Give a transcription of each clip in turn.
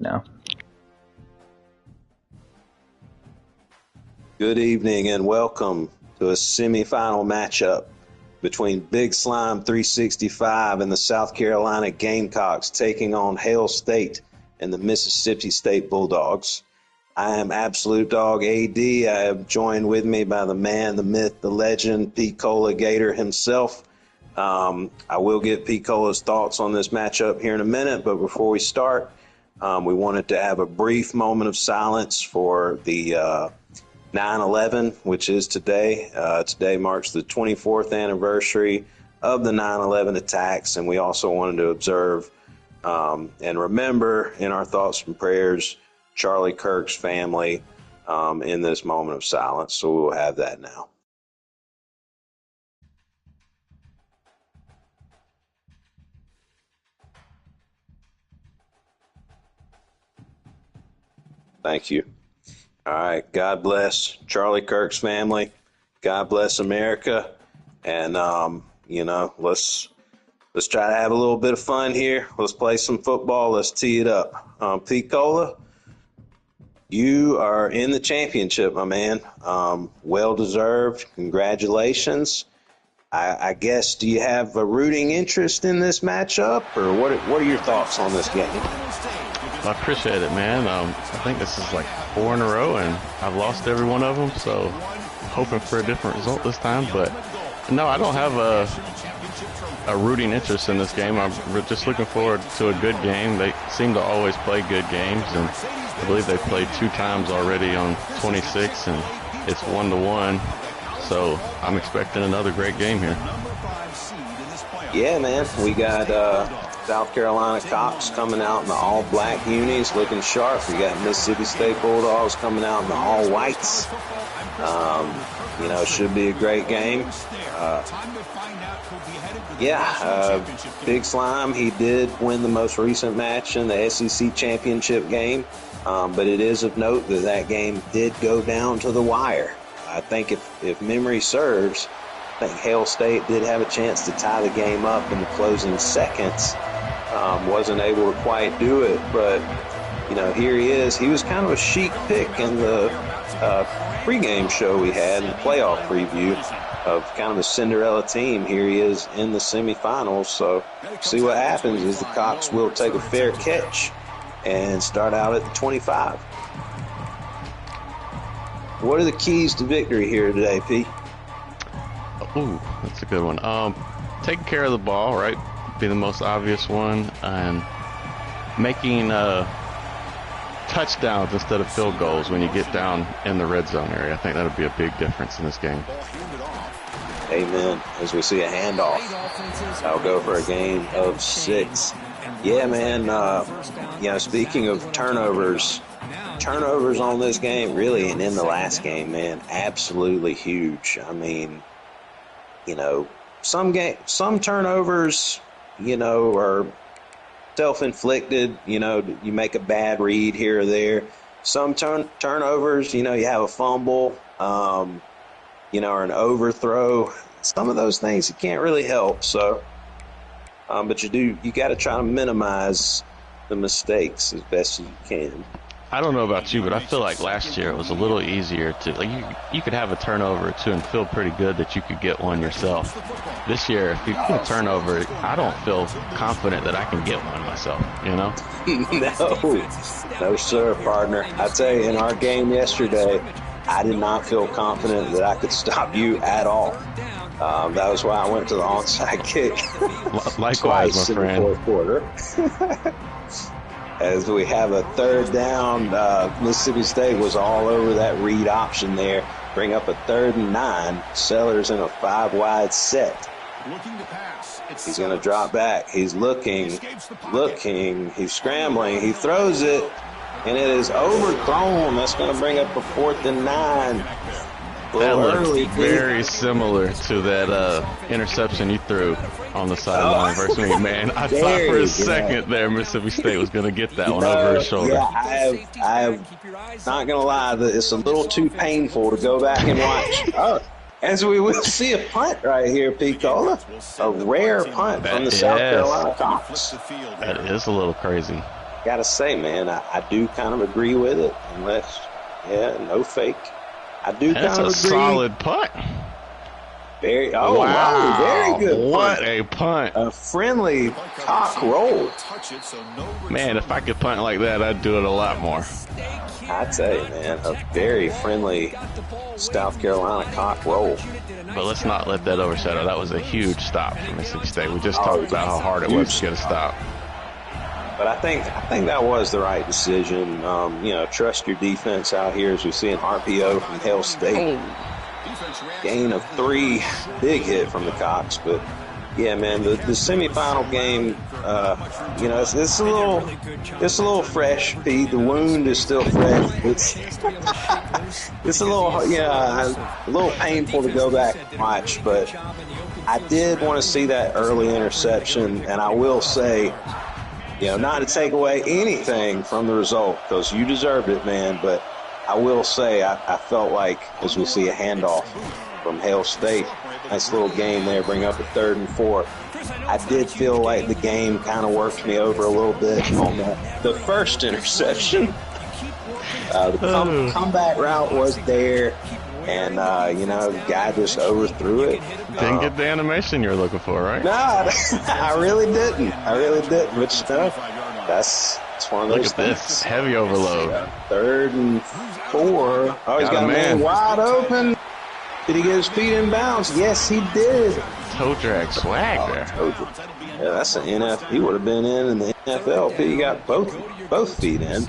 now. Good evening and welcome to a semifinal matchup between Big Slime 365 and the South Carolina Gamecocks taking on Hail State and the Mississippi State Bulldogs. I am Absolute Dog AD. I am joined with me by the man, the myth, the legend, Pete Cola Gator himself. I will get Pete Cola's thoughts on this matchup here in a minute, but before we start, we wanted to have a brief moment of silence for the 9/11, which is today. Today marks the 24th anniversary of the 9/11 attacks, and we also wanted to observe and remember in our thoughts and prayers Charlie Kirk's family in this moment of silence. So we will have that now. Thank you. All right. God bless Charlie Kirk's family. God bless America. And, let's try to have a little bit of fun here. Let's play some football. Let's tee it up. Pete Cola, you are in the championship, my man. Well-deserved. Congratulations. I guess, do you have a rooting interest in this matchup, or what are your thoughts on this game? I appreciate it, man. I think this is like 4 in a row, and I've lost every one of them, so hoping for a different result this time. But no, I don't have a rooting interest in this game. I'm just looking forward to a good game. They seem to always play good games, and I believe they've played 2 times already on 26, and it's 1-1. So I'm expecting another great game here. Yeah, man. We got South Carolina Cox coming out in the all-black unis, looking sharp. We got Mississippi State Bulldogs coming out in the all-whites. Should be a great game. Big Slime, he did win the most recent match in the SEC championship game, but it is of note that game did go down to the wire. I think if memory serves, I think Hail State did have a chance to tie the game up in the closing seconds. Wasn't able to quite do it, but, here he is. He was kind of a chic pick in the pregame show we had in the playoff preview of kind of a Cinderella team. Here he is in the semifinals, so see what happens is the Cox will take a fair catch and start out at the 25. What are the keys to victory here today, Pete? Ooh, that's a good one. Taking care of the ball, right? Be the most obvious one, and making touchdowns instead of field goals when you get down in the red zone area. I think that'll be a big difference in this game. Amen. As we see a handoff, I'll go for a gain of 6. Yeah, man. Speaking of turnovers on this game, really, and in the last game, man, absolutely huge. I mean, some turnovers, are self-inflicted. You make a bad read here or there. Some turnovers, you have a fumble, or an overthrow. Some of those things you can't really help. So, but you got to try to minimize the mistakes as best as you can. I don't know about you, but I feel like last year it was a little easier to you could have a turnover or two and feel pretty good that you could get one yourself. This year, if you get a turnover, I don't feel confident that I can get one myself, No, sir, partner. I tell you, in our game yesterday, I did not feel confident that I could stop you at all. That was why I went to the onside kick. Likewise, my friend. In the fourth quarter. As we have a third down, Mississippi State was all over that read option there. Bring up a 3rd and 9. Sellers in a 5-wide set. He's going to drop back. He's looking. He's scrambling. He throws it, and it is overthrown. That's going to bring up a 4th and 9. That looks very similar to that interception you threw on the sideline versus me, man. I thought for a second there Mississippi State was going to get that one over his shoulder. Yeah, I have not going to lie, that it's a little too painful to go back and watch. As we will see a punt right here, Pete Cola. A rare punt from the South Carolina Cox. That is a little crazy. gotta say, man, I do kind of agree with it. Unless, no fake. I do kind of agree. That's a solid punt. Wow, very good punt. What a punt. A friendly cock roll. Man, if I could punt like that, I'd do it a lot more. I tell you, man, a very friendly South Carolina cock roll. But let's not let that overshadow. That was a huge stop for Mississippi State. We just talked about how hard it was to get a stop. But I think that was the right decision. Trust your defense out here as we see an RPO from Hail State. Gain of 3, big hit from the Cox. But yeah, man, the semifinal game, it's a little fresh, Pete. The wound is still fresh. It's a little painful to go back and watch, but I did want to see that early interception, and I will say, not to take away anything from the result, because you deserved it, man, but I will say I felt like, as we see a handoff from Hail State, nice little game there, bring up a 3rd and 4. I did feel like the game kind of worked me over a little bit on the first interception. The comeback route was there, and, the guy just overthrew it. Didn't get the animation you were looking for, right? No, I really didn't. But, that's one of those things. Look at this. Heavy overload. 3rd and 4. Oh, he's got a man wide open. Did he get his feet in bounds? Yes, he did. Toe drag swag there. Yeah, that's an NFL. He would have been in the NFL. He got both feet in.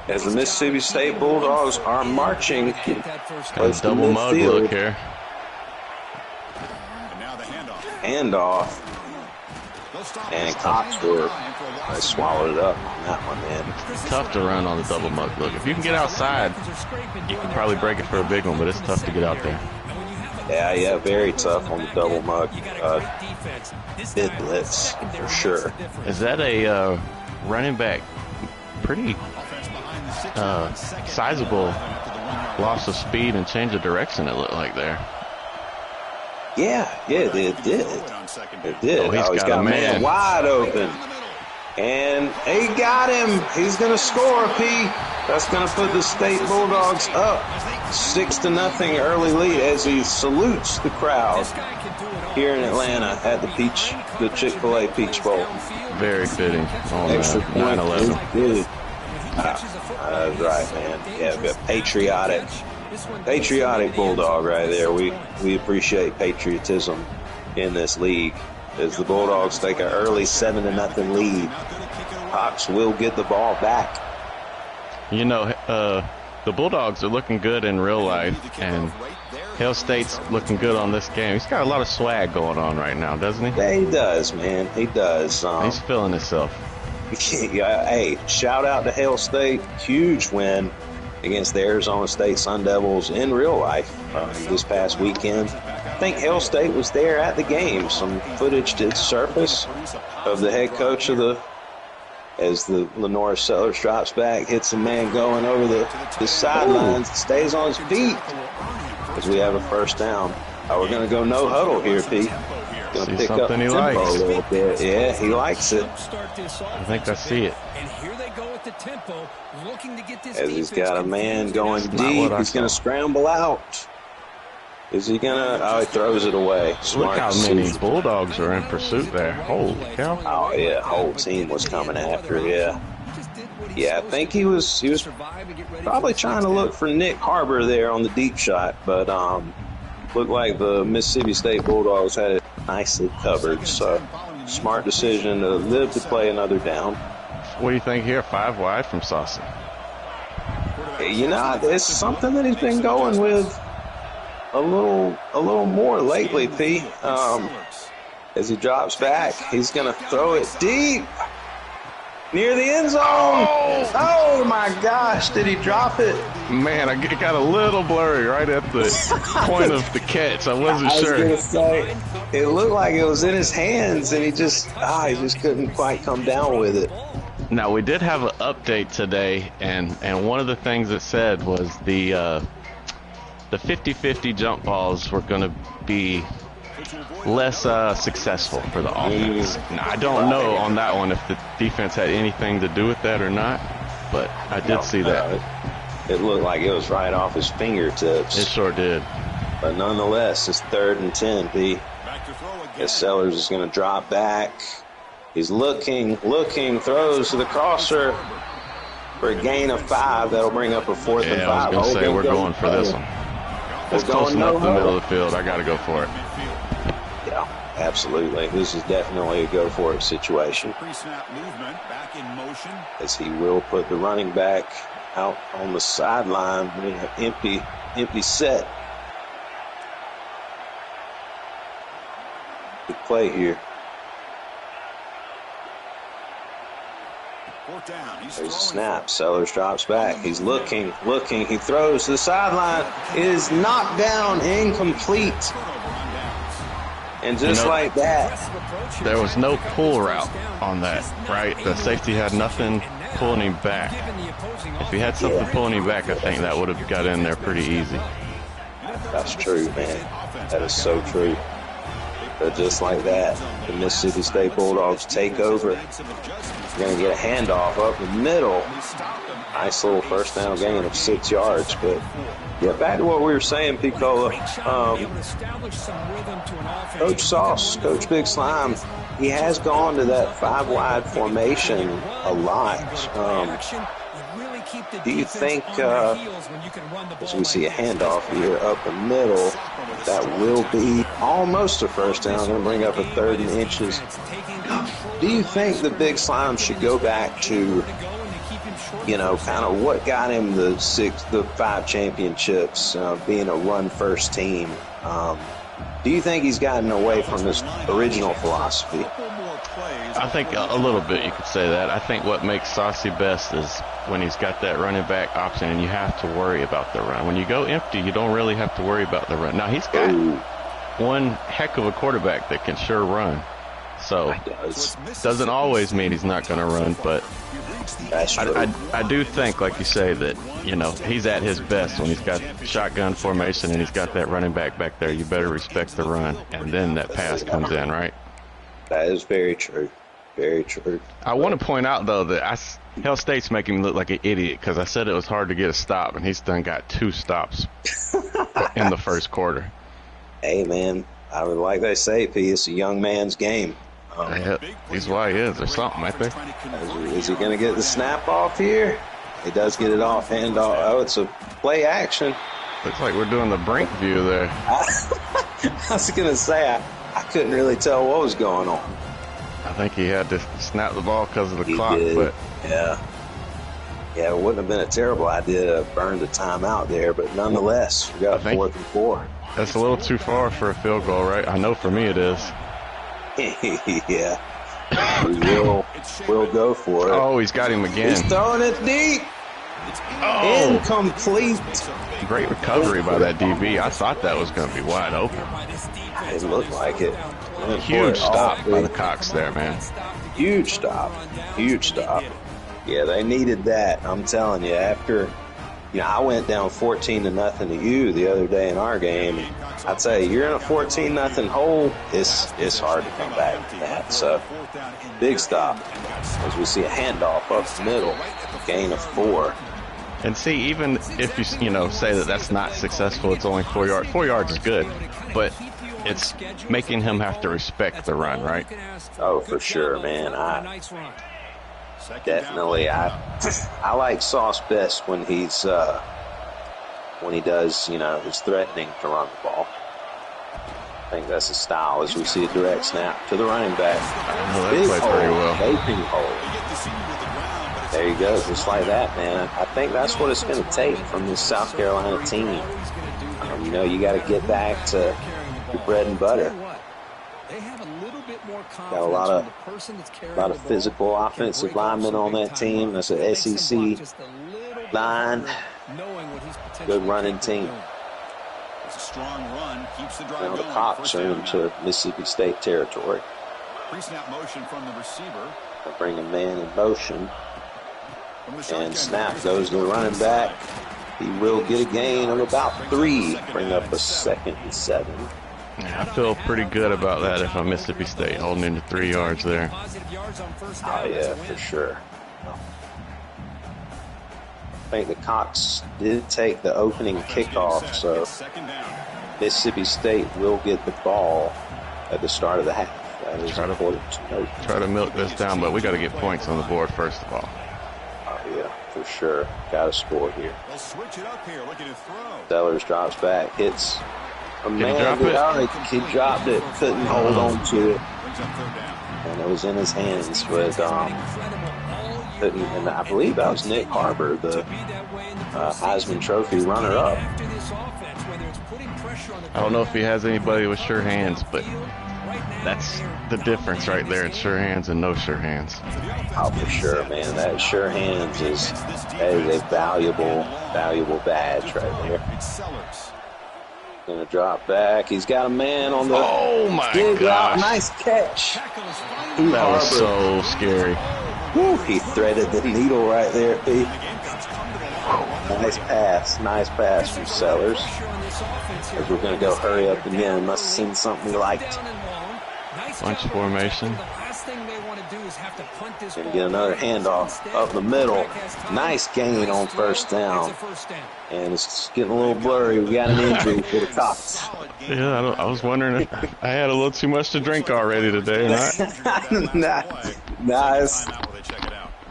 As the Mississippi State Bulldogs are marching. Got a double mug look here. Handoff. And Cox swallowed it up on that one, man. It's tough to run on the double mug look. If you can get outside, you can probably break it for a big one, but it's tough to get out there. Yeah, very tough on the double mug. Mid blitz, for sure. Is that a running back? Pretty sizable loss of speed and change of direction, it looked like there. Yeah, it did. It did. Oh, he's got a man wide open. And he got him. He's going to score, P. That's going to put the State Bulldogs up 6-0 early lead as he salutes the crowd here in Atlanta at the Chick-fil-A Peach Bowl. Very fitting on 9/11. That's right, man. Yeah, patriotic Bulldog right there. We appreciate patriotism in this league. As the Bulldogs take an early 7-0 lead, Cox will get the ball back. The Bulldogs are looking good in real life, and Hail State's looking good on this game. He's got a lot of swag going on right now, doesn't he? Yeah, he does, man. He does. He's feeling himself. Hey, shout out to Hail State. Huge win against the Arizona State Sun Devils in real life this past weekend. I think Hail State was there at the game. Some footage did surface of the head coach as the Lenora Sellers drops back, hits a man going over the sidelines, stays on his feet as we have a first down. We're going to go no huddle here, Pete. Going to pick up the tempo a little bit. Yeah, he likes it. I think I see it. As he's got a man going deep, he's going to scramble out. Is he going to? Oh, he throws it away. Smart. Look how many Bulldogs are in pursuit there. Holy cow. Oh, yeah, whole team was coming after, yeah. Yeah, I think he was probably trying to look for Nick Harbor there on the deep shot, but looked like the Mississippi State Bulldogs had it nicely covered. So, smart decision to live to play another down. What do you think here? 5 wide from Saucy. It's something that he's been going with a little more lately, P. As he drops back, he's going to throw it deep near the end zone. Oh my gosh, did he drop it? Man, I got a little blurry right at the point of the catch. I wasn't sure. I was going to say, it looked like it was in his hands, and he just couldn't quite come down with it. Now, we did have an update today, and one of the things it said was the 50-50 jump balls were going to be less successful for the offense. Now, I don't know on that one if the defense had anything to do with that or not, but I did see that. It looked like it was right off his fingertips. It sure did. But nonetheless, it's 3rd and 10, P. As Sellers is going to drop back. He's looking, throws to the crosser for a gain of 5. That'll bring up a 4th and 5. I was going to say, we're going for this one. It's close enough in the middle of the field. I got to go for it. Yeah, absolutely. This is definitely a go-for-it situation. As he will put the running back out on the sideline. Empty set. Good play here. There's a snap. Sellers drops back. He's looking. He throws to the sideline. It is knocked down, incomplete. And just like that. There was no pull route on that, right? The safety had nothing pulling him back. If he had something pulling him back, I think that would have got in there pretty easy. That's true, man. That is so true. But just like that, the Mississippi State Bulldogs take over. They're going to get a handoff up the middle. Nice little first down gain of 6 yards. But, yeah, back to what we were saying, Picola. Coach Sauce, Coach Big Slime, he has gone to that 5-wide formation a lot. Do you think, as we see a handoff here up the middle, that will be almost a first down and bring up a 3rd and inches? Do you think the Big Slime should go back to, kind of what got him the 5 championships, being a run-first team? Do you think he's gotten away from his original philosophy? I think a little bit you could say that. I think what makes Saucy best is when he's got that running back option and you have to worry about the run. When you go empty, you don't really have to worry about the run. Now, he's got one heck of a quarterback that can sure run. So, doesn't always mean he's not going to run, but I do think, like you say, that, he's at his best when he's got shotgun formation and he's got that running back there. You better respect the run, and then that pass comes in, right? That is very true. Very true. I want to point out, though, that Hell State's making me look like an idiot because I said it was hard to get a stop, and he's done got 2 stops in the first quarter. Hey, man, like they say, P, it's a young man's game. He's why he is, or something, I think. Is he going to get the snap off here? He does get it off, handoff. Oh, it's a play action. Looks like we're doing the Brink view there. I was going to say, I couldn't really tell what was going on. I think he had to snap the ball because of the clock. But yeah, it wouldn't have been a terrible idea to burn the timeout there, but nonetheless, we got 4th and 4. That's a little too far for a field goal, right? I know for me it is. Yeah. We'll go for it. Oh, he's got him again. He's throwing it deep. Oh. Incomplete. Great recovery by that DB. I thought that was going to be wide open. It looked like it. Huge stop by the Cox there, man. Huge stop. Yeah, they needed that. I'm telling you, after, I went down 14-0 to you the other day in our game. I tell you, you're in a 14-0 hole, it's hard to come back from that. So, big stop. As we see a handoff up the middle, gain of 4. And see, even if you, say that that's not successful, it's only 4 yards. 4 yards is good, but it's making him have to respect the run, right? Oh, for sure, man. I like Sauce best when he does, he's threatening to run the ball. I think that's his style as we see a direct snap to the running back. They play pretty well. Gaping hole. There you go, just like that, man. I think that's what it's going to take from this South Carolina team. You got to get back to your bread and butter. Got a lot of physical offensive linemen on that team. That's an SEC line. Good running team. Now the Cox are into Mississippi State territory. Pre-snap motion from the receiver. They'll bring a man in motion. And snap goes to the running back. He will get a gain of about 3. Bring up a 2nd and 7. I feel pretty good about that if I'm Mississippi State, holding into 3 yards there. Oh, yeah, for sure. I think the Cox did take the opening kickoff, so Mississippi State will get the ball at the start of the half. That is important to note. Try to milk this down, but we got to get points on the board first of all. Oh, yeah, for sure. Got to score here. They'll switch it up here, looking to throw. Sellers drops back, hits a man. He dropped it, couldn't hold on to it. And it was in his hands, but and I believe that was Nick Harper, the Heisman Trophy runner-up. I don't know if he has anybody with sure hands, but that's the difference right there. It's sure hands and no sure hands. Oh, for sure, man. That sure hands is a valuable badge right there. Gonna drop back. He's got a man on the. Oh my gosh! Nice catch. That was so scary. Woo, he threaded the needle right there, Pete. Nice pass from Sellers. As we're going to go hurry up again. Must have seen something he liked. Bunch formation. Going to get another handoff up the middle. Nice gain on first down. And it's getting a little blurry. We got an injury for the Cox. Yeah, I was wondering if I had a little too much to drink already today or not.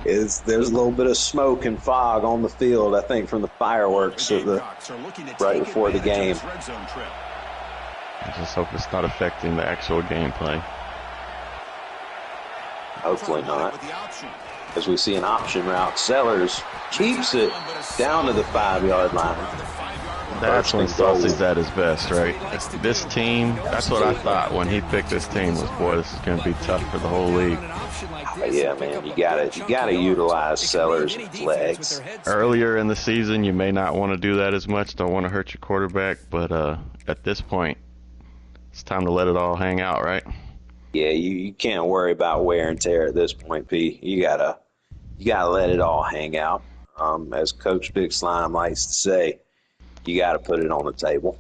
There's a little bit of smoke and fog on the field, I think, from the fireworks right before the game. I just hope it's not affecting the actual gameplay. Hopefully not. As we see an option route, Sellers keeps it down to the 5-yard line. That's when Saucy's at his best, right? This team, that's what I thought when he picked this team was, boy, this is going to be tough for the whole league. Yeah, man, you gotta utilize Sellers' legs. Earlier in the season, you may not want to do that as much. Don't want to hurt your quarterback, but at this point, it's time to let it all hang out, right? Yeah, you can't worry about wear and tear at this point, P. You gotta let it all hang out. As Coach Big Slime likes to say, you gotta put it on the table.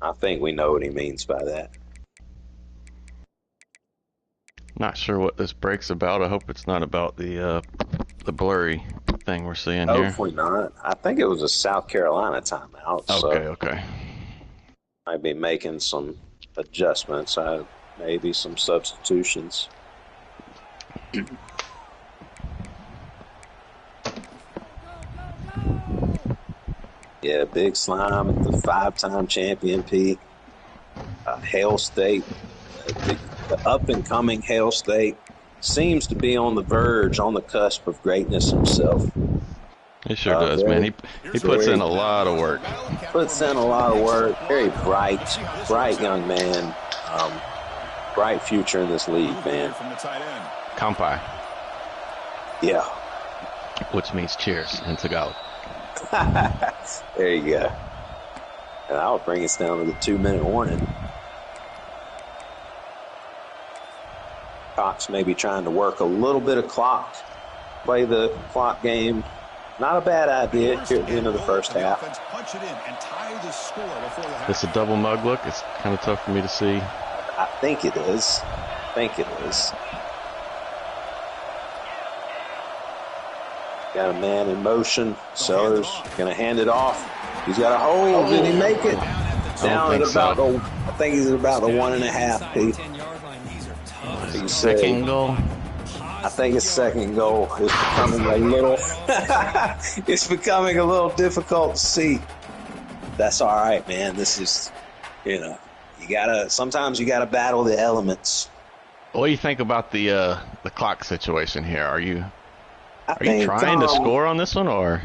I think we know what he means by that. Not sure what this break's about. I hope it's not about the blurry thing we're seeing here. Hopefully not. I think it was a South Carolina timeout. Okay. Might be making some adjustments, maybe some substitutions. Yeah, Big Slime, the 5-time champion, P. Hail State, the up-and-coming Hail State, seems to be on the verge, on the cusp of greatness himself. He sure does, man. He puts in a lot of work. Very bright young man. Bright future in this league, man. Kampai. Yeah. Which means cheers in Tagalog. There you go. And I'll bring us down to the 2-minute warning. Cox may be trying to work a little bit of clock, play the clock game. Not a bad idea here at the end of the first half. This a double mug look? It's kind of tough for me to see. I think it is. Got a man in motion. Sellers going to hand it off. He's got a hold. Did he make it? Down at about I think he's at about the 1.5, Pete. Second goal. I think his second goal is becoming a little it's becoming a little difficult to see. That's all right, man. This is, sometimes you gotta battle the elements. What do you think about the clock situation here? Are you trying to score on this one, or?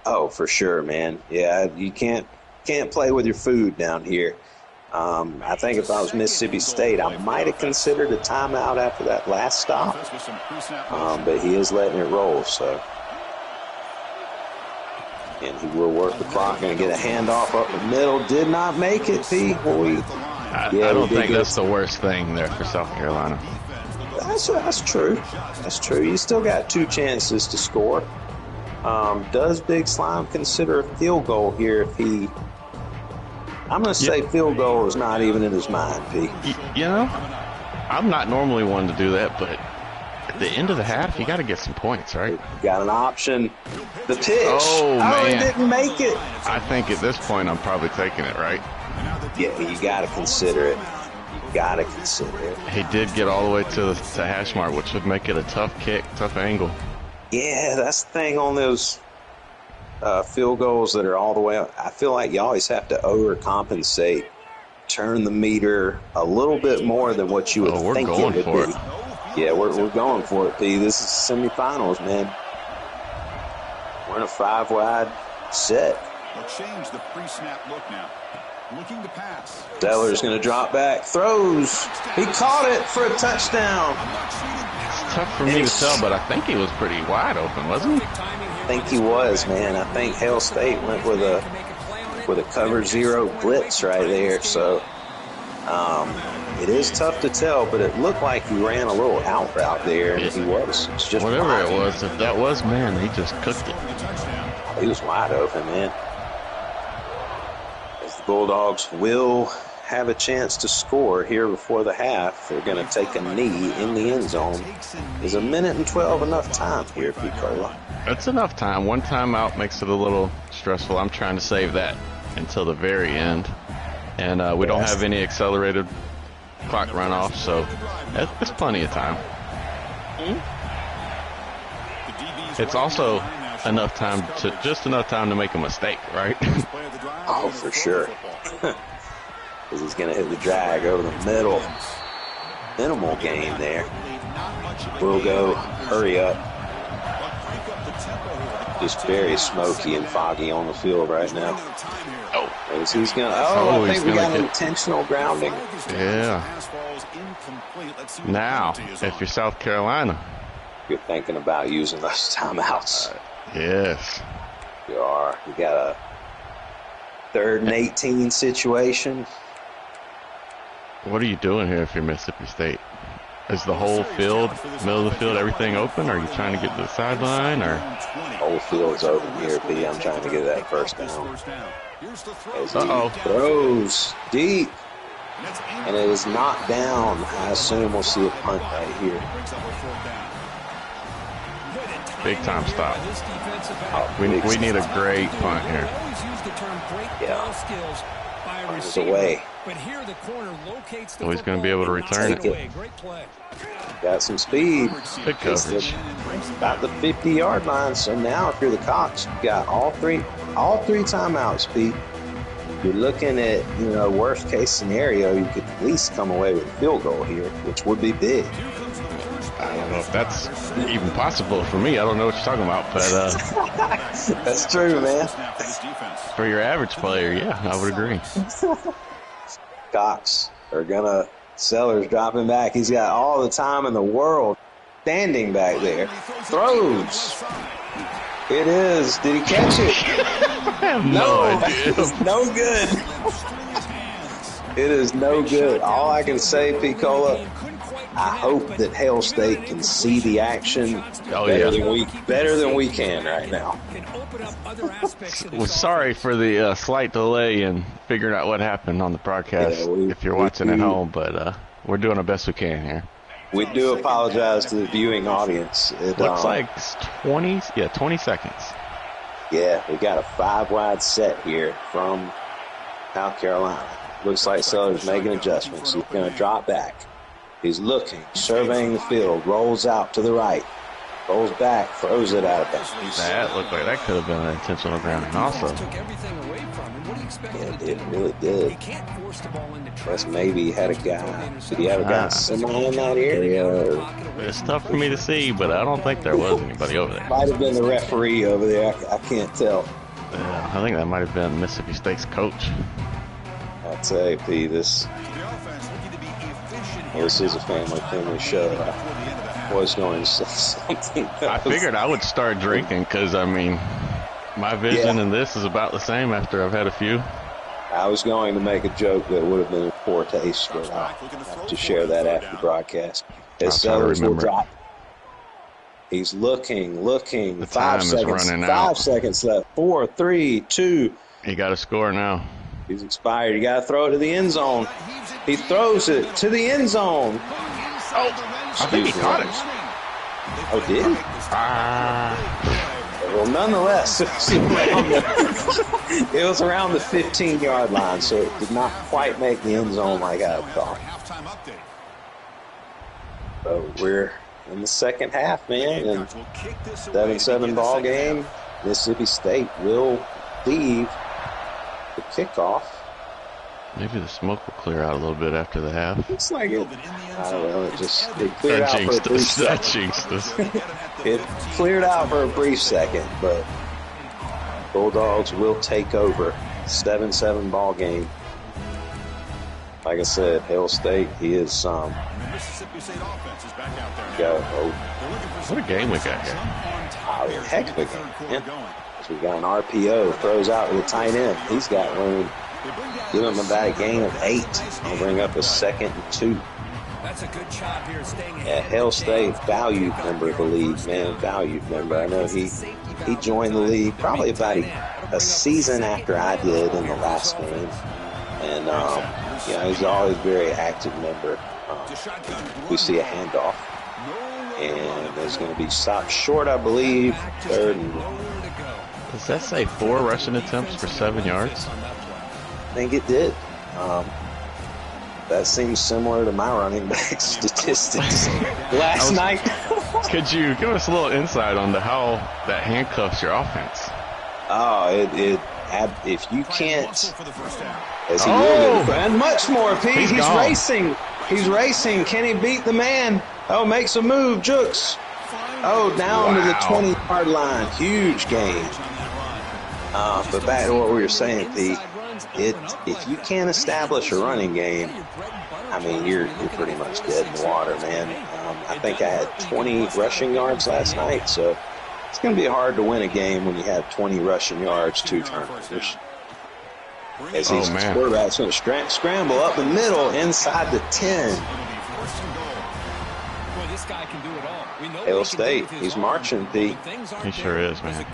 Oh, for sure, man. Yeah, you can't play with your food down here. I think if I was Mississippi State, I might have considered a timeout after that last stop. But he is letting it roll, so. And he will work the clock and get a handoff up the middle. Did not make it, P. I don't think that's the worst thing there for South Carolina. That's true. That's true. You still got 2 chances to score. Does Big Slime consider a field goal here if he... I'm going to say field goal is not even in his mind, P. You know, I'm not normally one to do that, but at the end of the half, you got to get some points, right? Got an option. The pitch. Oh, man. He didn't make it. I think at this point, I'm probably taking it, right? Yeah, you got to consider it. You got to consider it. He did get all the way to hash mark, which would make it a tough kick, tough angle. Yeah, that's the thing on those field goals that are all the way up. I feel like you always have to overcompensate, turn the meter a little bit more than what you would think it would be. Yeah, we're going for it, P. This is semifinals, man. We're in a 5-wide set. They'll change the pre-snap look now. Looking to pass. Zeller's going to drop back. Throws. He caught it for a touchdown. It's tough for me to tell, but I think he was pretty wide open, wasn't he? I think he was, man. I think Hail State went with a cover 0 blitz right there. So it is tough to tell, but it looked like he ran a little out route there, and he was. It's just whatever wide. it was, if that was, man, he just cooked it. He was wide open, man. As the Bulldogs will have a chance to score here before the half, they're going to take a knee in the end zone. Is 1:12 enough time here, Picola? It's enough time. One timeout makes it a little stressful. I'm trying to save that until the very end. And we don't have any accelerated clock runoff, so it's plenty of time. It's also enough time to make a mistake, right? Oh, for sure. Because he's going to hit the drag over the middle. Minimal gain there. We'll go hurry up. Just very smoky and foggy on the field right now. He's going to. I think we got an intentional grounding. Yeah. Now, if you're South Carolina, you're thinking about using those timeouts. Yes. You are. You got a 3rd and 18 situation. What are you doing here if you're Mississippi State? Is the whole field, middle of the field, everything open? Are you trying to get to the sideline, or? The whole field's open here, P. I'm trying to get that first down. Uh-oh. Throws deep. And it is knocked down. I assume we'll see a punt right here. Big time stop. We need a great punt here. Yeah. It's away. So he's going to be able to return it. Got some speed. Good coverage. About the 50-yard line. So now, if you're the Cox, you've got all three timeouts, Pete. You're looking at, worst case scenario, you could at least come away with a field goal here, which would be big. I don't know if that's even possible for me. I don't know what you're talking about, but that's true, man. For your average player, yeah, I would agree. Cox are gonna. Sellers dropping back. He's got all the time in the world standing back there. Throws. It is. Did he catch it? I have no idea. It's no good. It is no good. All I can say, Picola, I hope that Hail State can see the action better than we can right now. Well, sorry for the slight delay in figuring out what happened on the broadcast if you're watching at home, but we're doing the best we can here. We do apologize to the viewing audience. It looks like 20 seconds. Yeah, we got a 5-wide set here from South Carolina. Looks like Sellers making adjustments. He's going to drop back. He's looking, surveying the field, rolls out to the right, rolls back, throws it out of bounds. That looked like that could have been an intentional grounding also. Yeah, it really did. Guess maybe he had a guy. Did he have a guy similar in that area? Or? It's tough for me to see, but I don't think there was anybody over there. Might have been the referee over there. I can't tell. Yeah, I think that might have been Mississippi State's coach. I'd say, P, this is a family-friendly show. I was going to say something. I figured I would start drinking because, my vision in this is about the same after I've had a few. I was going to make a joke that would have been in poor taste, but I'll have to share that after the broadcast. As Sellers will drop. He's looking. The time is running out. 5 seconds left. 4, 3, 2. You got to score now. He's expired. You got to throw it to the end zone. He throws it to the end zone. Oh, I think he caught it. Oh, did he? Well, nonetheless, it was around the 15-yard line, so it did not quite make the end zone like I thought. But we're in the second half, man, and 7-7 ball game. Mississippi State will leave the kickoff. Maybe the smoke will clear out a little bit after the half. It's like it, I don't know, it cleared out for a brief second. That jinxed us. It cleared out for a brief second, but Bulldogs will take over. 7-7 ball game. Like I said, Hail State, he is Mississippi State offense is back out there. What a game we got here. Oh, heck of a game, man. So we got an RPO, throws out to the tight end. He's got room. Give him about a gain of 8. I'll bring up a 2nd and 2. That's a good job here staying ahead. Yeah, Hail State, valued member of the league, man. Valued member. I know he joined the league probably about a season after I did in the last game. And, he's always a very active member. We see a handoff. And there's going to be stopped short, I believe. 3rd and... Does that say 4 rushing attempts for 7 yards? I think it did. That seems similar to my running back statistics last night. Could you give us a little insight on how that handcuffs your offense? Oh, if you can't, as he will, and much more, Pete. He's racing. He's racing. Can he beat the man? Oh, makes a move, Jukes. Oh, down to the 20-yard line. Huge gain. But back to what we were saying, Pete. If you can't establish a running game, I mean, you're pretty much dead in the water, man. I think I had 20 rushing yards last night, so it's going to be hard to win a game when you have 20 rushing yards, 2 turnovers. As his quarterback's going to scramble up the middle inside the 10. Hail State, he's marching, Pete. He sure is, man.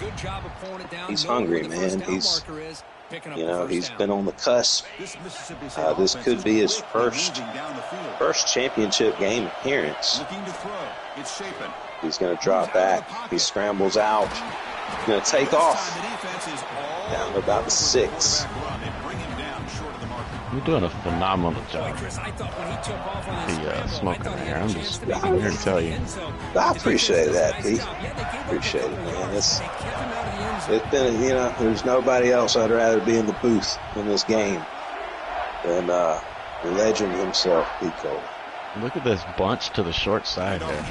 He's hungry, man. He's been on the cusp. This could be his first championship game appearance. He's going to drop back. He scrambles out. He's going to take off. Down to about the 6. You're doing a phenomenal job. The smoking here. I'm just here to tell you. I appreciate that, Pete. Appreciate it, man. It's been, there's nobody else I'd rather be in the booth in this game than the legend himself, Pete Cole. Look at this bunch to the short side there.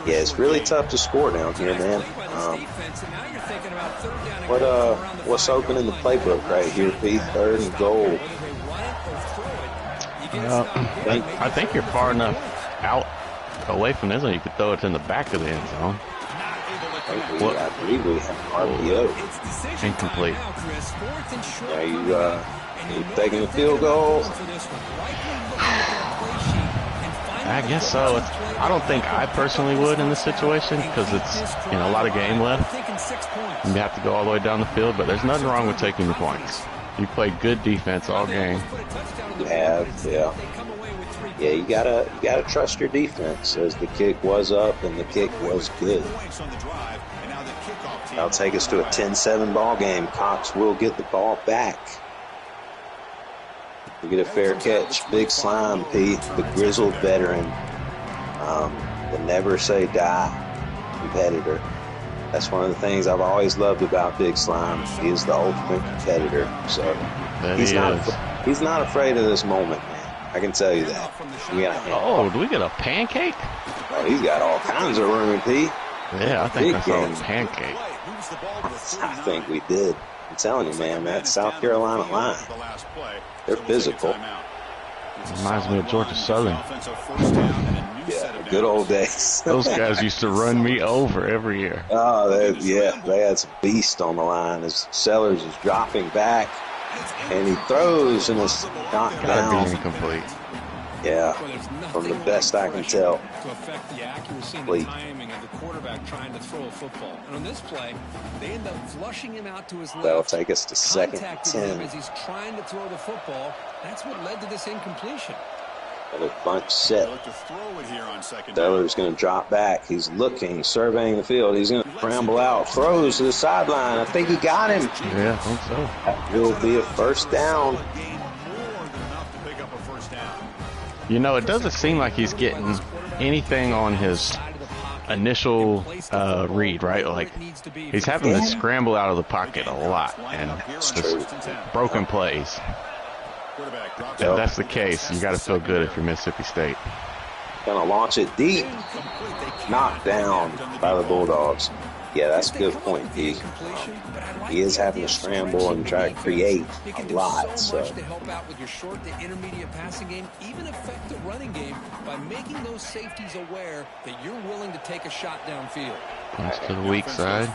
Yeah, it's really tough to score down here, man. What's open in the playbook right here, Pete? 3rd and goal. I think you're far enough out away from this one. You could throw it in the back of the end zone. I believe we have RPO. Incomplete. Yeah, you taking the field goal? I guess so. I don't think I personally would in this situation because it's a lot of game left. You have to go all the way down the field, but there's nothing wrong with taking the points. You played good defense all game. You have, yeah. Yeah, you gotta trust your defense, as the kick was up and the kick was good. That'll take us to a 10-7 ball game. Cox will get the ball back. We get a fair catch. Big Slime, Pete, the grizzled veteran, the never say die competitor. That's one of the things I've always loved about Big Slime. He is the ultimate competitor. So he's not afraid of this moment, man. I can tell you that. Do we get a pancake? Oh, he's got all kinds of room, Pete. Yeah, I think I saw a pancake. I think we did. I'm telling you, man, that's South Carolina line. They're physical. Reminds me of Georgia Southern. Yeah, good old days. Those guys used to run me over every year. Oh, they had some beast on the line. As Sellers is dropping back, and he throws and it's knocked down. Gotta be incomplete. Yeah, from the best I can tell. To affect the accuracy and the timing of the quarterback trying to throw a football. And on this play, they end up flushing him out to his left. That'll take us to second and Contacted 10. him as he's trying to throw the football. That's what led to this incompletion. Another bunch set. Look to throw it here on second. Seller's going to drop back. He's looking, surveying the field. He's going to scramble out, throws to the sideline. I think he got him. Yeah, I think so. That will be a first down. You know, it doesn't seem like he's getting anything on his initial read, right? Like, he's having to scramble out of the pocket a lot, and just broken plays. If that's the case, you got to feel good if you're Mississippi State. Going to launch it deep. Knocked down by the Bulldogs. Yeah, that's a good point, Pete. He is having to scramble and try to create a lot. So. To help out with your short to intermediate passing game, even affect the running game by making those safeties aware that you're willing to take a shot downfield. Comes to the weak side.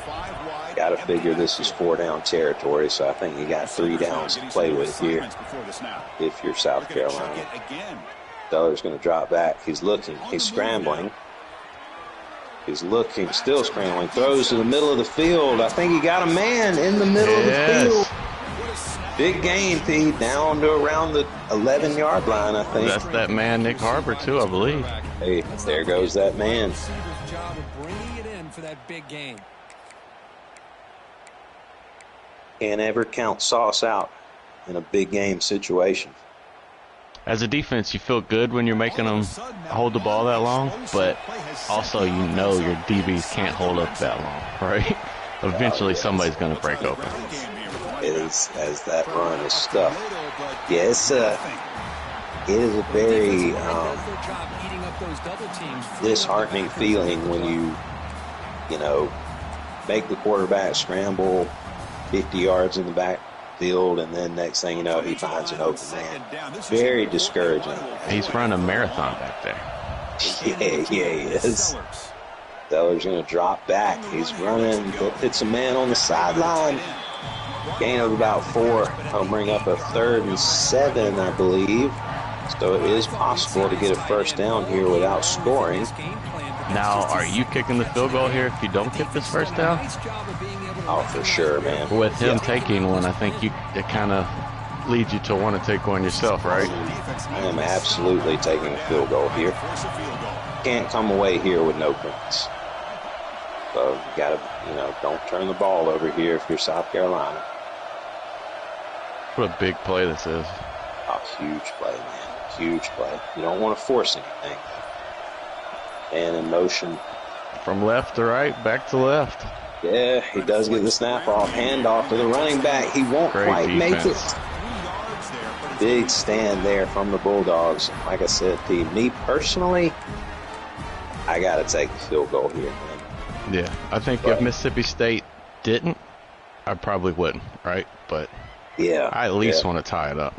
Got to figure this is 4-down territory, so I think you got 3 downs to play with here if you're South Carolina. Seller's going to drop back. He's looking. He's scrambling. He's looking, still scrambling. Throws to the middle of the field. I think he got a man in the middle of the field. Big gain, Pete. Down to around the 11-yard line, I think. That's that man, Nick Harbor, too, I believe. Hey, there goes that man. Job of bringing it in for that big game. Can't ever count Sauce out in a big game situation. As a defense, you feel good when you're making them hold the ball that long, but also you know your DBs can't hold up that long, right? Eventually somebody's going to break open. As that run is stuffed. Yeah, it is a very disheartening feeling when you know, make the quarterback scramble 50 yards in the backfield, and then next thing you know, he finds an open man. Very discouraging. He's running a marathon back there. Yeah, he is. Seller's going to drop back. He's running, hits a man on the sideline. Gain of about 4. I'll bring up a 3rd and 7, I believe. So it is possible to get a first down here without scoring. Now, are you kicking the field goal here if you don't get this first down? Oh, for sure, man. With him taking one, I think it kind of leads you to want to take one yourself, right? I am absolutely taking a field goal here. Can't come away here with no points. So you got to, don't turn the ball over here if you're South Carolina. What a big play this is. Oh, huge play, man. Huge play. You don't want to force anything. And in motion. From left to right, back to left. Yeah, he does get the snap off. Handoff to the running back. He won't quite make it. Big stand there from the Bulldogs. Like I said, Pete, me personally, I got to take the field goal here, man. Yeah, I think if Mississippi State didn't, I probably wouldn't, right? But yeah, I at least want to tie it up.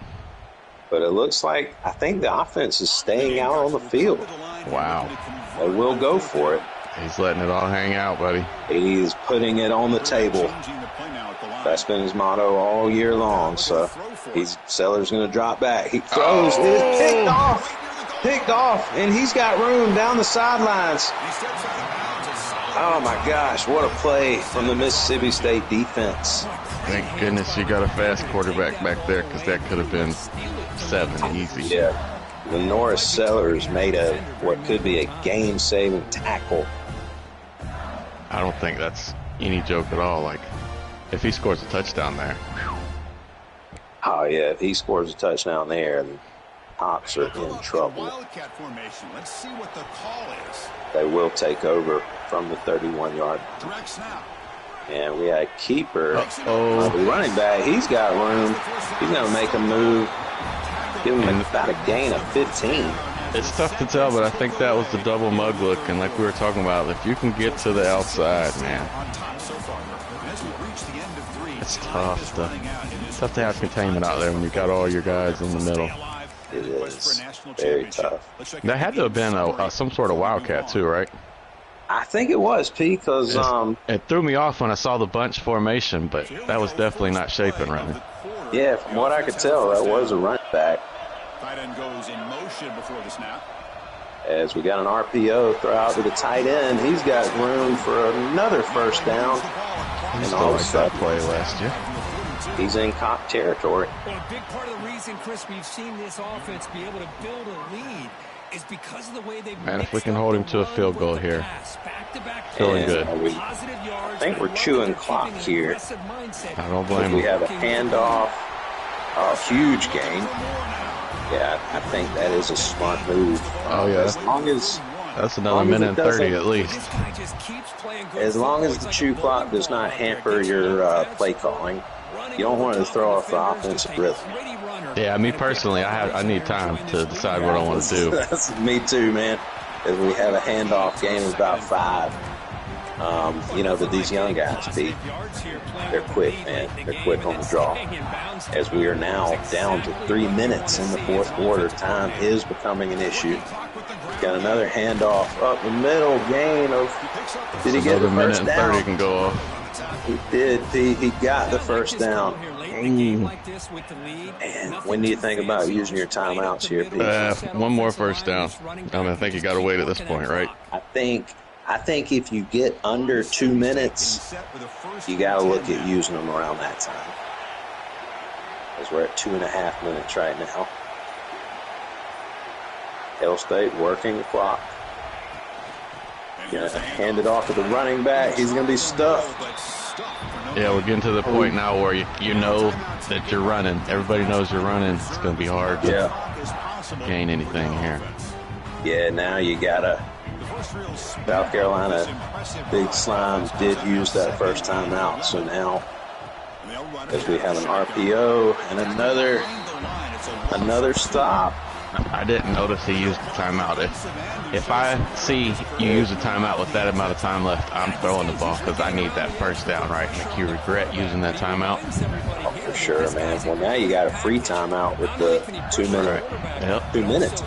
But it looks like I think the offense is staying out on the field. Wow. They will go for it. He's letting it all hang out, buddy. He's putting it on the table. That's been his motto all year long. So Seller's going to drop back. He throws. It is picked off. Picked off. And he's got room down the sidelines. Oh, my gosh. What a play from the Mississippi State defense. Thank goodness you got a fast quarterback back there, because that could have been 7 easy. Yeah. The Norris Sellers made what could be a game-saving tackle. I don't think that's any joke at all. Like, if he scores a touchdown there. Whew. Oh, yeah. If he scores a touchdown there, the Hawks are in trouble. Wildcat formation. Let's see what the call is. They will take over from the 31-yard. Direct snap. And we had a keeper. Oh, the running back, he's got room. He's going to make a move. Give him about a gain of 15. It's tough to tell, but I think that was the double mug look. And like we were talking about, if you can get to the outside, man, it's tough to have containment out there when you got all your guys in the middle. It is very tough. That had to have been some sort of wildcat too, right? I think it was, P, because it threw me off when I saw the bunch formation, but that was definitely not shaping right. Yeah, from what I could tell, that was a running back. tight end goes in motion before the snap. As we got an RPO throw out to the tight end, he's got room for another first down. And all like that play last year. He's in Cock territory. Well, a big part of the reason, Chris, we've seen this offense be able to build a lead is because of the way they've. Man, if we can hold him to a field goal here, feeling good. I think we're chewing clock here. I don't blame him. We have a handoff, a huge gain. Yeah, I think that is a smart move. Oh yeah, as long as that's another minute and 30 at least. As long as the chew clock does not hamper your play calling, you don't want to throw off the offensive rhythm. Yeah, me personally, I need time to decide what I want to do. That's me too, man. As we have a handoff game of about 5. You know, but these young guys, Pete, they're quick, man. They're quick on the draw. As we are now down to 3 minutes in the fourth quarter, time is becoming an issue. Got another handoff up the middle, gain of. Did he get the first down? Minute and 30 can go off. He did, Pete. He got the first down. And when do you think about using your timeouts here, Pete? One more first down. I think you got to wait at this point, right? I think if you get under 2 minutes, you got to look at using them around that time. As we're at 2.5 minutes right now. Hail State working the clock. Gonna hand it off to the running back. He's going to be stuffed. Yeah, we're getting to the point now where you know that you're running. Everybody knows you're running. It's going to be hard to gain anything here. Yeah, now you got to. South Carolina, Big Slime did use that first time out. So now, as we have an RPO and another stop. I didn't notice he used the timeout. If I see you use a timeout with that amount of time left, I'm throwing the ball because I need that first down, right? Make you regret using that timeout. Oh, for sure, man. Well, now you got a free timeout with the 2 minute. Yep. 2 minutes.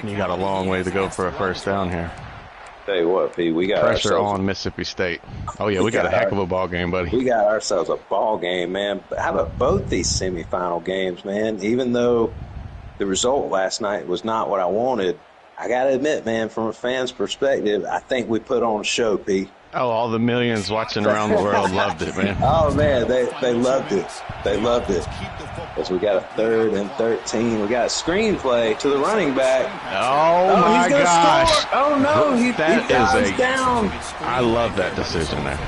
You got a long way to go for a first down here. Tell you what, Pete, we got pressure on Mississippi State. Oh yeah, we got a heck of a ball game, buddy. We got ourselves a ball game, man. But how about both these semifinal games, man? Even though the result last night was not what I wanted, I got to admit, man, from a fan's perspective, I think we put on a show, Pete. Oh, all the millions watching around the world loved it, man. Oh, man, they loved it. They loved it. As we got a 3rd and 13. We got a screenplay to the running back. Oh my gosh. Score. Oh, no, he dives down. I love that decision there.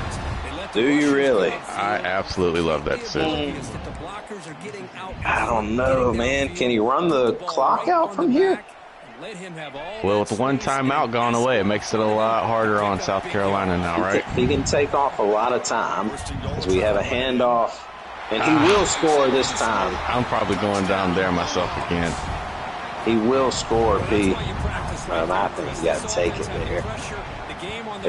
Do you really? I absolutely love that decision. I don't know, man. Can he run the clock out from here? Well, with one timeout gone away, it makes it a lot harder on South Carolina now, right? He can take off a lot of time as we have a handoff, and he will score this time. I'm probably going down there myself again. He will score, P. I think you got to take it there.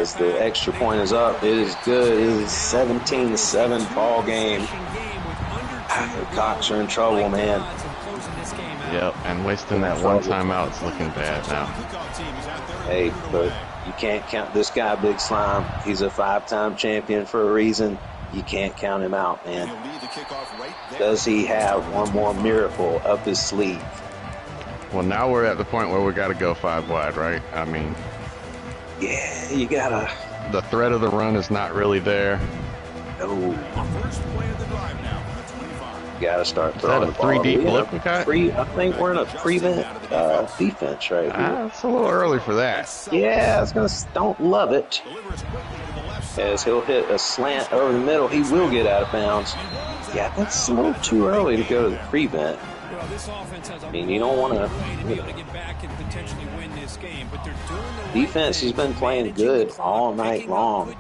As the extra point is up, it is good. It is 17-7 ball game. The Cox are in trouble, man. Yep, and wasting that one timeout is looking bad now. Hey, but you can't count this guy, Big Slime. He's a 5-time champion for a reason. You can't count him out, man. Does he have one more miracle up his sleeve? Well, now we're at the point where we got to go 5 wide, right? I mean, yeah, you gotta. The threat of the run is not really there. No. Got to start throwing the ball. 3-deep look, okay? I think we're in a prevent defense right here. It's a little early for that. Yeah, I was going to don't love it. As he'll hit a slant over the middle, he will get out of bounds. Yeah, that's a little too early to go to the prevent. I mean, you don't want to. Defense has been playing good all night long.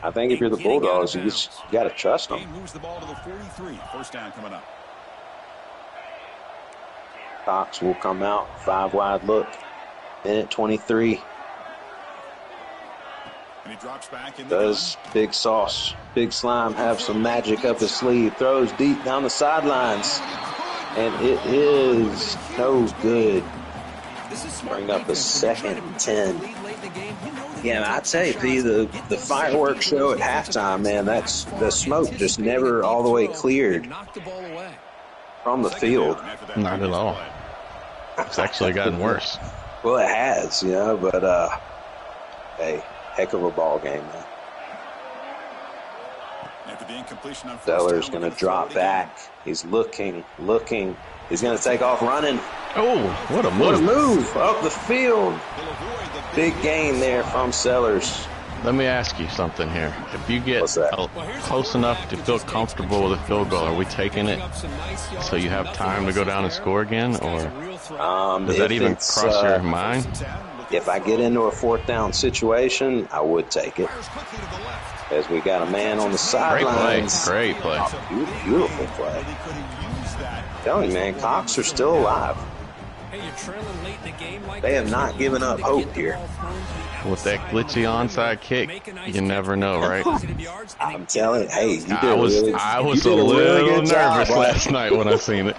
I think if you're the Bulldogs, you got to trust them. First down coming up. Cox will come out, 5 wide look. Minute 23. And he drops back in. Does Big Sauce, Big Slime have some magic up his sleeve? Throws deep down the sidelines. And it is no good. Bring up a 2nd and 10. Yeah, I'd say, P, the fireworks show at halftime, man, that's the smoke just never all the way cleared. from the field. Not at all. It's actually gotten worse. Well, it has, but hey, heck of a ball game, man. Zeller's going to drop back. He's looking. He's going to take off running. Oh, what a move. What a move up the field. Big gain there from Sellers. Let me ask you something here. If you get close enough to feel comfortable with a field goal, are we taking it so you have time to go down and score again? Or does that even cross your mind? If I get into a fourth down situation, I would take it. As we got a man on the sidelines. Great play. Oh, beautiful play. I'm telling you, man, Cox are still alive. They have not given up hope here. With that glitchy onside kick, you never know, right? I'm telling you, hey, I was a little nervous last night when I seen it.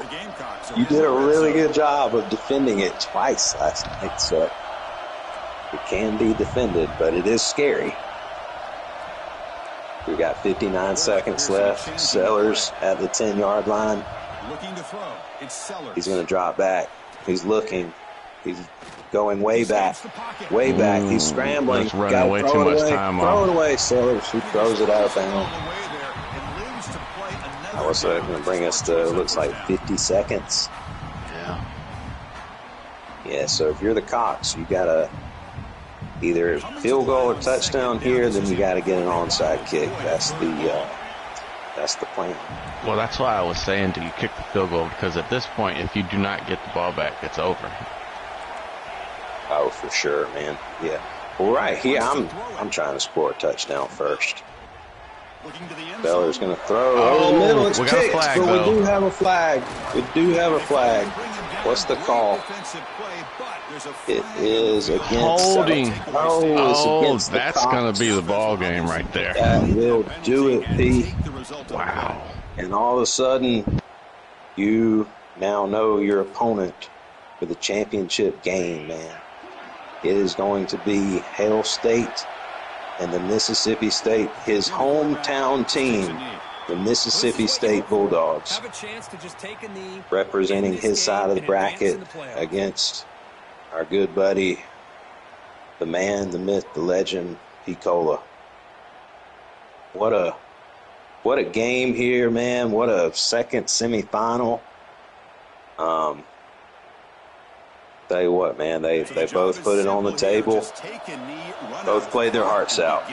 You did a really good job of defending it twice last night, so it can be defended, but it is scary. We got 59 seconds left. Sellers at the 10-yard line. He's going to drop back. He's looking. He's going way back. Way back. He's scrambling. He's running way too much time Throw off. it away, Sellers. He throws it out of bounds. That was going to bring us to, looks like, 50 seconds. Yeah, so if you're the Cox, you got to either field goal or touchdown here, then you got to get an onside kick. That's the plan. Well, that's why I was saying, do you kick the field goal? Because at this point, if you do not get the ball back, it's over. Oh, for sure, man. Yeah. Well, right here, I'm trying to score a touchdown first. Beller's going to throw over the middle. It's kicked, but we do have a flag. We do have a flag. What's the call? It is against holding. Against that's going to be the ball game right there. That will do it, P. Wow. And all of a sudden, you now know your opponent for the championship game, man. It is going to be Hail State and the Mississippi State, his hometown team, the Mississippi State Bulldogs, representing his side of the bracket against our good buddy, the man, the myth, the legend, Picola. What a game here, man. What a second semifinal. Tell you what, man, they both put it on the table. Both played their hearts out.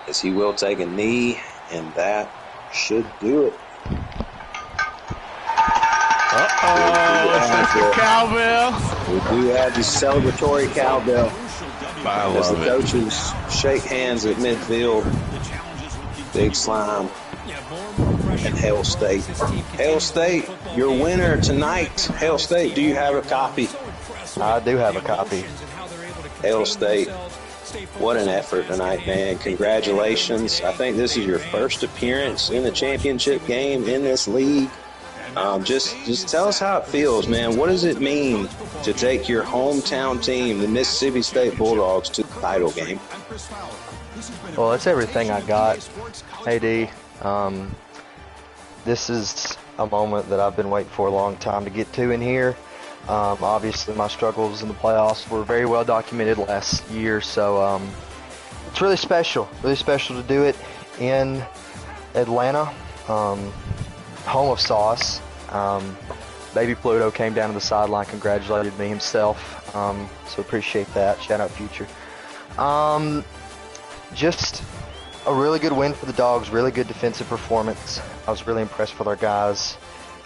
As he will take a knee, and that should do it. That's the cowbell. We do have the celebratory cowbell. As the it. coaches shake hands at midfield. Big Slime and Hail State. Hail State, your winner tonight. Hail State, do you have a copy? I do have a copy. Hail State, what an effort tonight, man. Congratulations. I think this is your first appearance in the championship game in this league. Just tell us how it feels, man. What does it mean to take your hometown team, the Mississippi State Bulldogs, to the title game? Well, it's everything I got, AD. This is a moment that I've been waiting for a long time to get to in here. Obviously, my struggles in the playoffs were very well documented last year, so it's really special to do it in Atlanta, home of Sauce. Baby Pluto came down to the sideline, congratulated me himself, so appreciate that. Shout out Future. Just a really good win for the Dogs, really good defensive performance. I was really impressed with our guys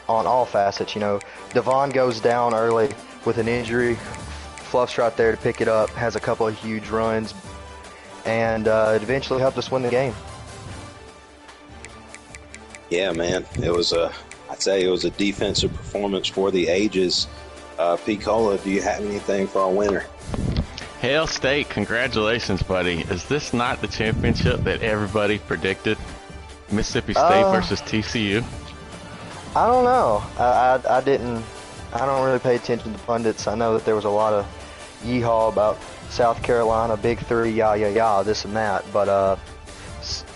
on all facets. You know, Devon goes down early with an injury. Fluff's right there to pick it up, has a couple of huge runs, and it eventually helped us win the game. Yeah, man. I'd say it was a defensive performance for the ages. Picola, do you have anything for our winner? Hail State, congratulations, buddy. Is this not the championship that everybody predicted? Mississippi State versus TCU? I don't know. I don't really pay attention to pundits. I know that there was a lot of yeehaw about South Carolina, Big Three, this and that. But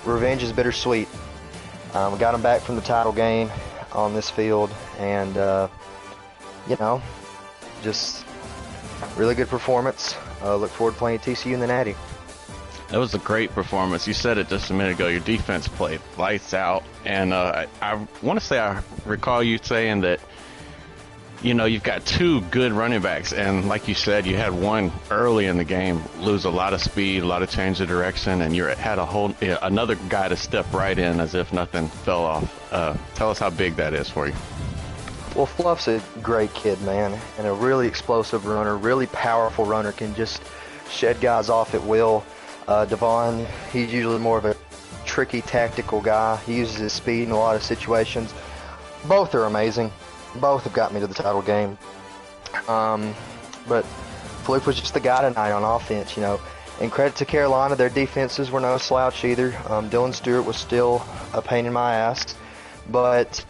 revenge is bittersweet. Got them back from the title game on this field, and you know, just really good performance. Look forward to playing TCU in the Natty. That was a great performance. You said it just a minute ago. Your defense played lights out, and I want to say I recall you saying that, you know, you've got two good running backs, and like you said, you had one early in the game lose a lot of speed, a lot of change of direction, and you had another guy to step right in as if nothing fell off. Tell us how big that is for you. Well, Fluff's a great kid, man, and a really explosive runner, really powerful runner, can just shed guys off at will. Devon, he's usually more of a tricky tactical guy. He uses his speed in a lot of situations. Both are amazing. Both have got me to the title game. But Fluke was just the guy tonight on offense, you know. And credit to Carolina, their defenses were no slouch either. Dylan Stewart was still a pain in my ass. But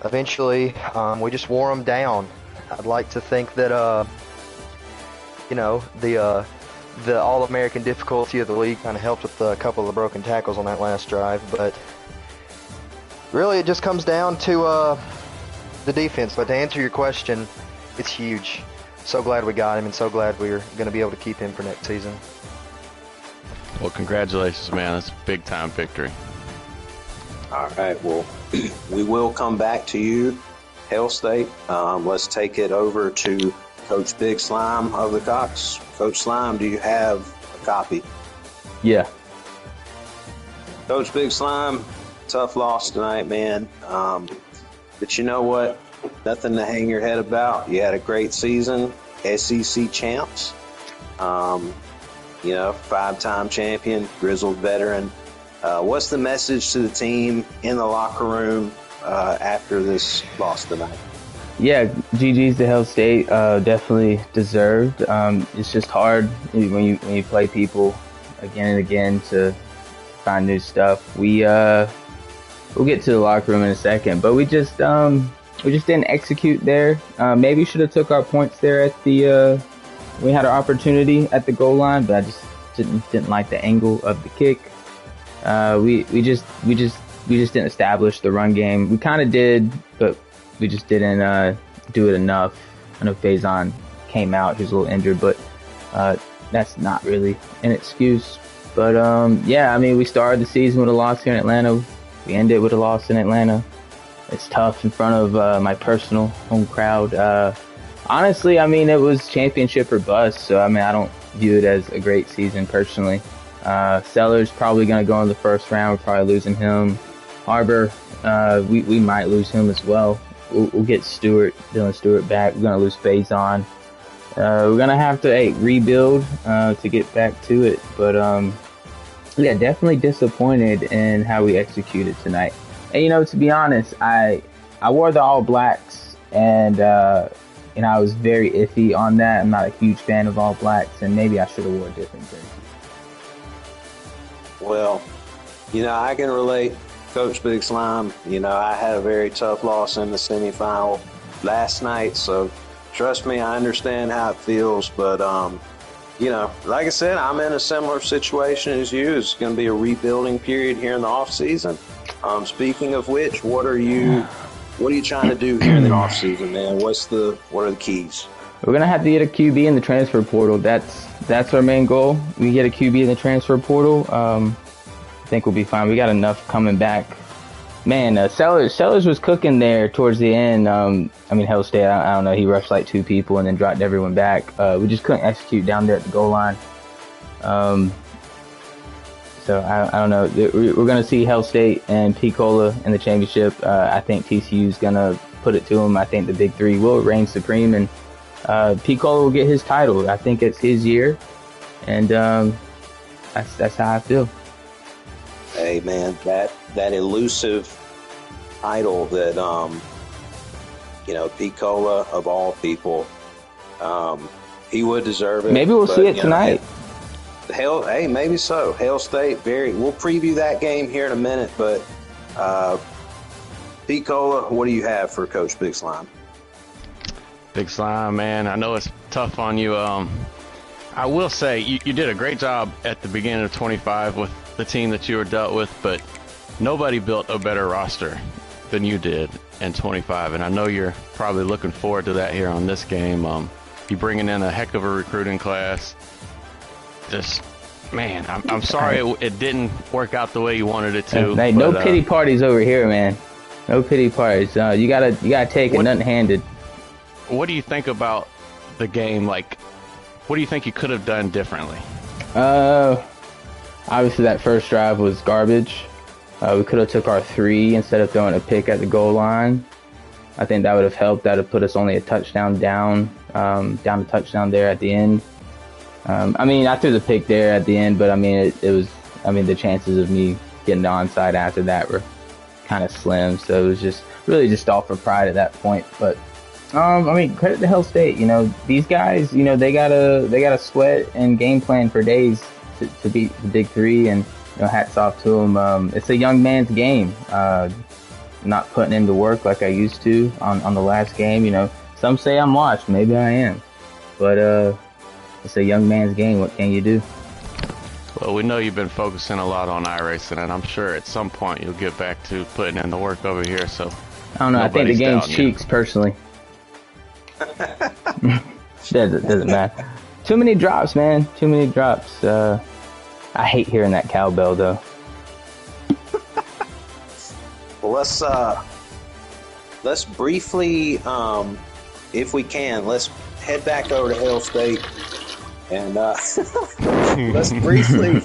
eventually, we just wore them down. I'd like to think that, you know, the All-American difficulty of the league kind of helped with a couple of the broken tackles on that last drive. But really, it just comes down to the defense. But to answer your question, it's huge. So glad we got him, and so glad we're going to be able to keep him for next season. Well, congratulations, man. That's a big-time victory. All right, well, we will come back to you, Hail State. Let's take it over to Coach Big Slime of the Cox. Coach Slime, do you have a copy? Yeah. Coach Big Slime, tough loss tonight, man. But you know what? Nothing to hang your head about. You had a great season, SEC champs. You know, 5-time champion, grizzled veteran. What's the message to the team in the locker room after this loss tonight? Yeah, GG's to Hail State. Definitely deserved. It's just hard when you play people again and again to find new stuff. We'll get to the locker room in a second, but we just didn't execute there. Maybe should have took our points there at the we had an opportunity at the goal line, but I just didn't like the angle of the kick. We just didn't establish the run game. We kind of did, but we just didn't do it enough. I know Faison came out; he was a little injured, but that's not really an excuse. But yeah, I mean, we started the season with a loss here in Atlanta. We ended with a loss in Atlanta. It's tough in front of my personal home crowd. Honestly, I mean, it was championship or bust, so I mean, I don't view it as a great season personally. Sellers probably going to go in the first round. We're probably losing him. Harbor, we might lose him as well. We'll get Dylan Stewart back. We're going to lose Faison. We're going to have to rebuild to get back to it. But yeah, definitely disappointed in how we executed tonight. And, you know, to be honest, I wore the All Blacks, and I was very iffy on that. I'm not a huge fan of All Blacks, and maybe I should have wore a different jersey. Well, you know, I can relate, Coach Big Slime. You know, I had a very tough loss in the semifinal last night, so trust me, I understand how it feels. But, you know, like I said, I'm in a similar situation as you. It's going to be a rebuilding period here in the off season. Speaking of which, what are you trying to do here in the off season, man? What are the keys? We're gonna have to get a QB in the transfer portal. That's our main goal. We get a QB in the transfer portal. I think we'll be fine. We got enough coming back. Man, Sellers was cooking there towards the end. I mean, Hail State, I don't know. He rushed like 2 people and then dropped everyone back. We just couldn't execute down there at the goal line. So I don't know. We're going to see Hail State and Picola in the championship. I think TCU's going to put it to them. I think the Big Three will reign supreme, and Picola will get his title. I think it's his year, and that's how I feel. Hey, man, that elusive title that, you know, Picola, of all people, he would deserve it. Maybe we'll see it tonight. Hey, maybe so. Hail State, we'll preview that game here in a minute, but Picola, what do you have for Coach Big Slime? Big Slime, man, I know it's tough on you. I will say you did a great job at the beginning of 25 with the team that you were dealt with, but nobody built a better roster than you did in 25, and I know you're probably looking forward to that here on this game. You bringing in a heck of a recruiting class. Just, man, I'm sorry it didn't work out the way you wanted it to. Hey, no pity parties over here, man. No pity parties. You gotta take it nothing handed. What do you think about the game? Like, what do you think you could have done differently? Obviously that first drive was garbage. We could have took our 3 instead of throwing a pick at the goal line. I think that would have helped. That would have put us only a touchdown down a touchdown there at the end. I mean, I threw the pick there at the end, but I mean, it was, I mean, the chances of me getting the onside after that were kind of slim. So it was just really just all for pride at that point. But I mean, credit to Hell State. You know, these guys, you know, they gotta sweat and game plan for days to beat the Big Three, and you know, hats off to them. It's a young man's game. Not putting in the work like I used to on the last game. You know, some say I'm washed. Maybe I am, but it's a young man's game. What can you do? Well, we know you've been focusing a lot on iRacing, and I'm sure at some point you'll get back to putting in the work over here. So I don't know. I think the game's cheeks, personally. Doesn't matter. Too many drops, man. Too many drops. I hate hearing that cowbell, though. Well, let's briefly, if we can, let's head back over to Hell State, and let's briefly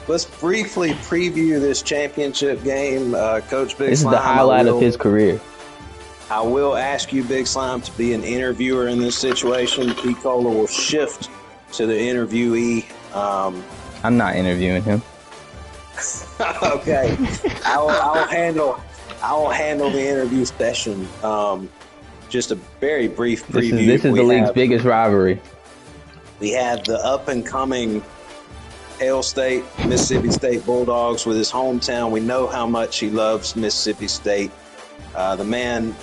preview this championship game. Coach Big Slime, this is the highlight of his career. I will ask you, Big Slime, to be an interviewer in this situation. P-Cola will shift to the interviewee. I'm not interviewing him. Okay, I'll handle the interview session. Just a very brief preview. This is the league's biggest rivalry. We have the up-and-coming Hail State, Mississippi State Bulldogs with his hometown. We know how much he loves Mississippi State. The man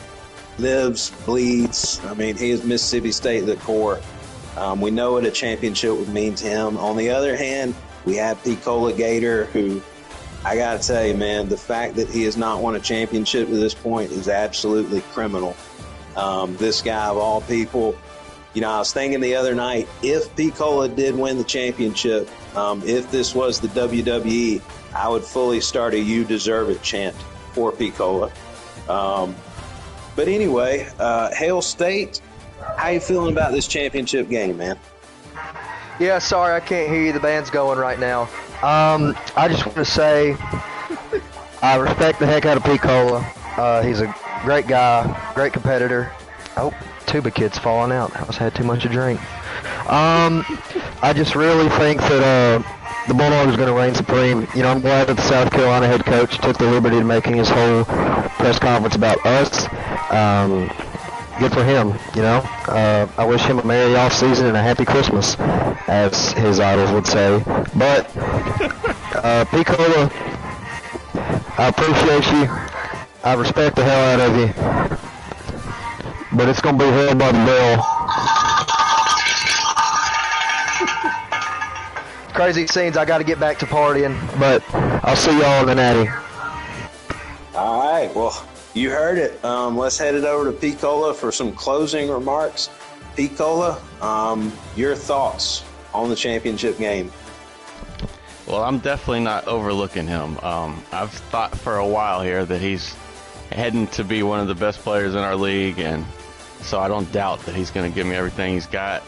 lives, bleeds. I mean, he is Mississippi State at the core. We know what a championship would mean to him. On the other hand, we have P-Cola Gator, who, I got to tell you, man, the fact that he has not won a championship to this point is absolutely criminal. This guy, of all people, you know, I was thinking the other night, if P-Cola did win the championship, if this was the WWE, I would fully start a "You Deserve It" chant for P-Cola. But anyway, Hail State, how you feeling about this championship game, man? Yeah, sorry, I can't hear you. The band's going right now. I just want to say I respect the heck out of P-Cola. He's a great guy, great competitor. Oh, tuba kid's falling out. I had too much to drink. I just really think that the Bulldogs are going to reign supreme. You know, I'm glad that the South Carolina head coach took the liberty of making his whole press conference about us. Good for him, you know. I wish him a merry off season and a happy Christmas, as his idols would say. But P-Cola, I appreciate you. I respect the hell out of you. But it's gonna be held by the bell. Crazy scenes. I got to get back to partying, but I'll see y'all in the Natty. All right, well, you heard it. Let's head it over to P-Cola for some closing remarks. P-Cola, your thoughts on the championship game? Well, I'm definitely not overlooking him. I've thought for a while here that he's heading to be one of the best players in our league, and so I don't doubt that he's going to give me everything he's got.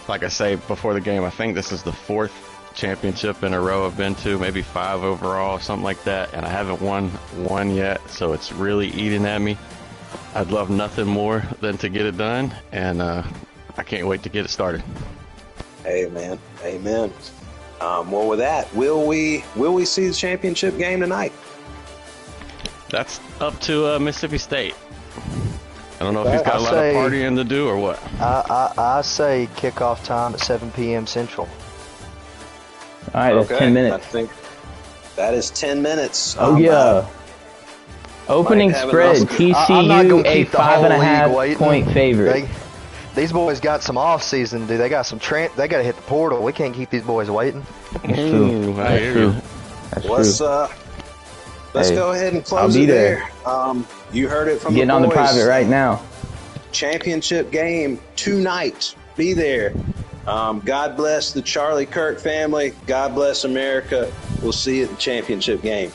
Like I say before the game, I think this is the 4th championship in a row I've been to, maybe 5 overall, something like that, and I haven't won one yet, so it's really eating at me. I'd love nothing more than to get it done, and I can't wait to get it started. Amen. Amen. Well, with that, will we see the championship game tonight? That's up to Mississippi State. I don't know if he's got a lot of partying to do or what. I say kickoff time at 7 p.m. Central. All right, that's 10 minutes. I think that is 10 minutes. Oh, yeah. Opening spread, TCU a 5.5 point favorite. These boys got some off season, dude. They got some they got to hit the portal. We can't keep these boys waiting. That's true. I hear you. That's true. let's Hey, go ahead and I'll close be it there. there. You heard it from Getting the on the boys. private right now. Championship game tonight. Be there. God bless the Charlie Kirk family. God bless America. We'll see you at the championship game.